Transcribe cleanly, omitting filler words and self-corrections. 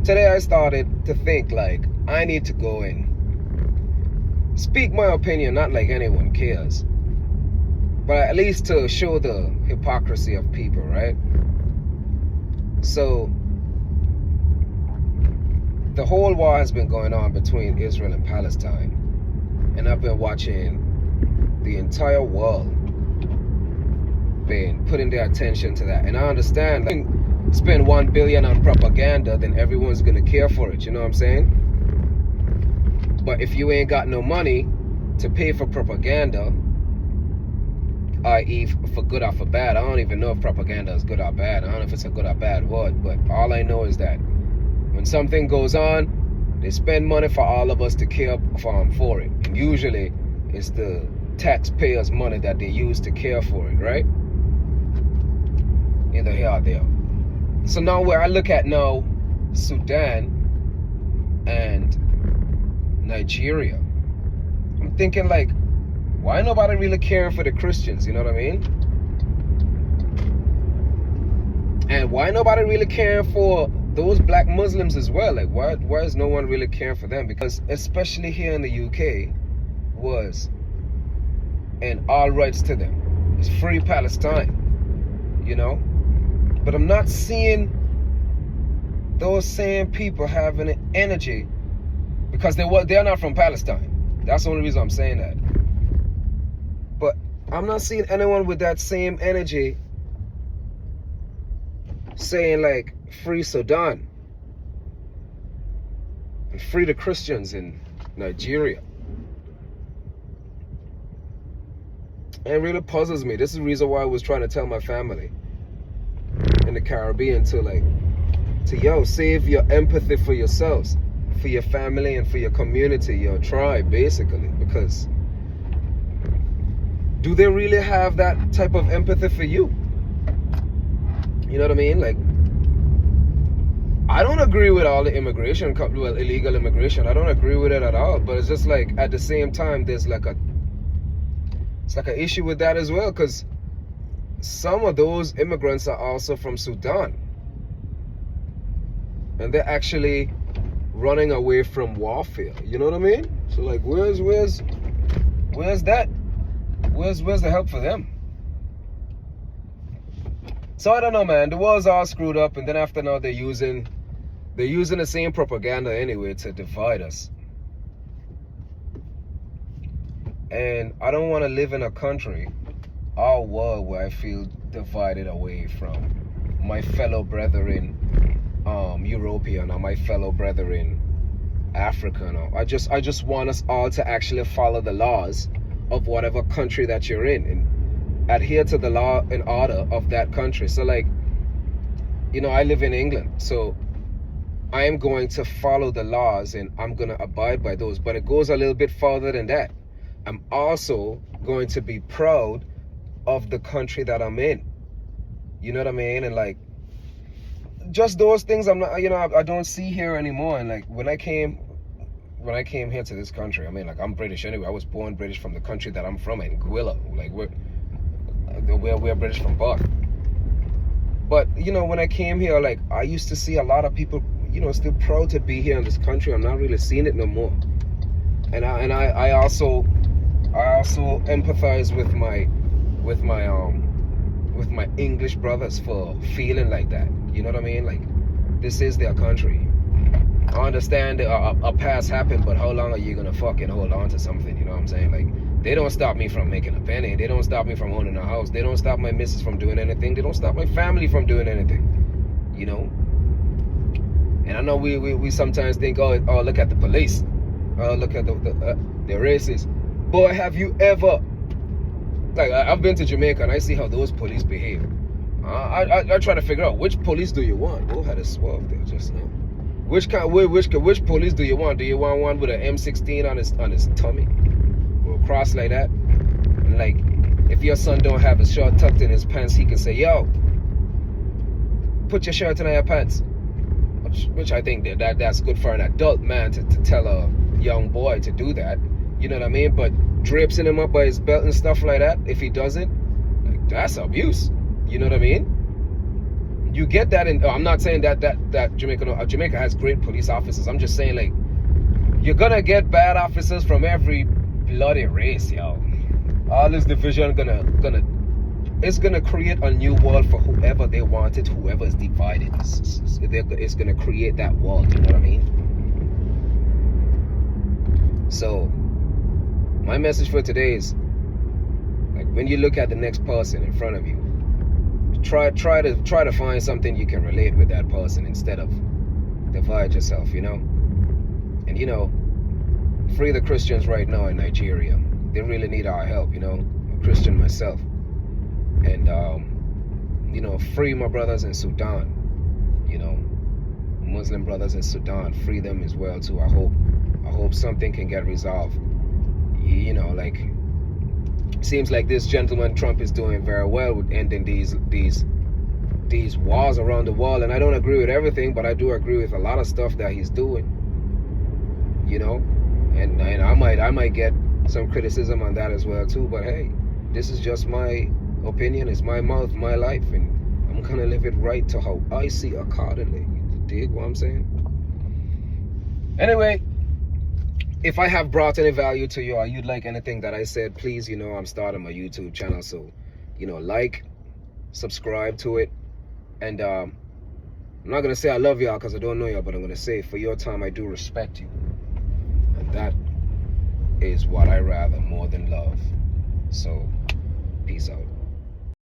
today I started to think like I need to go and speak my opinion, not like anyone cares, but at least to show the hypocrisy of people, right? So the whole war has been going on between Israel and Palestine, and I've been watching the entire world been putting their attention to that. And I understand, like, spend $1 billion on propaganda, then everyone's gonna care for it, you know what I'm saying? But if you ain't got no money to pay for propaganda, i.e. for good or for bad, I don't even know if propaganda is good or bad. I don't know if it's a good or bad word, but all I know is that when something goes on, they spend money for all of us to care for it. And usually it's the taxpayers' money that they use to care for it, right? Either here or there. So now where I look at now, Sudan and Nigeria, I'm thinking like, why nobody really caring for the Christians, you know what I mean? And why nobody really caring for those black Muslims as well? Like, why is no one really caring for them? Because especially here in the UK was, and all rights to them, it's free Palestine, you know? But I'm not seeing those same people having an energy, because they're not from Palestine. That's the only reason I'm saying that. But I'm not seeing anyone with that same energy saying like, free Sudan and free the Christians in Nigeria. It really puzzles me. This is the reason why I was trying to tell my family in the Caribbean to save your empathy for yourselves, for your family, and for your community, your tribe, basically. Because do they really have that type of empathy for you? You know what I mean? Like, I don't agree with all the immigration, well, illegal immigration. I don't agree with it at all. But it's just like, at the same time, there's like it's like an issue with that as well, because some of those immigrants are also from Sudan, and they're actually running away from warfare. You know what I mean? So like, where's that? Where's the help for them? So I don't know, man. The world's all screwed up, and then after now they're using the same propaganda anyway to divide us. And I don't want to live in a country, our world, where I feel divided away from my fellow brethren, European, or my fellow brethren, African. I just want us all to actually follow the laws of whatever country that you're in, and adhere to the law and order of that country. So like, you know, I live in England, so I am going to follow the laws and I'm going to abide by those. But it goes a little bit further than that. I'm also going to be proud of the country that I'm in. You know what I mean? And like, just those things I'm not, you know, I don't see here anymore. And like, when I came here to this country, I mean, like, I'm British anyway. I was born British from the country that I'm from, Anguilla. Like, we're British from birth. But, you know, when I came here, like, I used to see a lot of people, you know, still proud to be here in this country. I'm not really seeing it no more. And I also empathize with my English brothers for feeling like that. You know what I mean? Like, this is their country. I understand a past happened, but how long are you gonna fucking hold on to something? You know what I'm saying? Like, they don't stop me from making a penny. They don't stop me from owning a house. They don't stop my missus from doing anything. They don't stop my family from doing anything. You know? And I know we sometimes think, oh, look at the police. Oh, look at they're racist. Boy, have you ever, like, I've been to Jamaica and I see how those police behave. I try to figure out, which police do you want? Who had a swerve there just now? Which police do you want? Do you want one with an M16 on his tummy, or cross like that? And like, if your son don't have his shirt tucked in his pants, he can say, "Yo, put your shirt in your pants," which I think that's good for an adult man to tell a young boy to do that. You know what I mean? But draping him up by his belt and stuff like that, if he doesn't, like, that's abuse. You know what I mean? you get that in. I'm not saying that Jamaica has great police officers. I'm just saying, like, you're gonna get bad officers from every bloody race, yo. All this division it's gonna create a new world for whoever they wanted, whoever is divided. It's gonna create that world. You know what I mean? So, my message for today is, like, when you look at the next person in front of you, try to find something you can relate with that person instead of divide yourself, you know. And, you know, free the Christians right now in Nigeria. They really need our help, you know. I'm a Christian myself. And you know, free my brothers in Sudan, you know, Muslim brothers in Sudan, free them as well too. I hope something can get resolved. You know, like, seems like this gentleman Trump is doing very well with ending these wars around the world. And I don't agree with everything, but I do agree with a lot of stuff that he's doing, you know. And I might get some criticism on that as well too, but hey, this is just my opinion. It's my mouth, my life, and I'm gonna live it right to how I see accordingly. You dig what I'm saying? Anyway, if I have brought any value to you, or you'd like anything that I said, please, you know, I'm starting my YouTube channel, so, you know, like, subscribe to it. And I'm not gonna say I love y'all because I don't know y'all, but I'm gonna say, for your time, I do respect you, and that is what I rather more than love. So, peace out.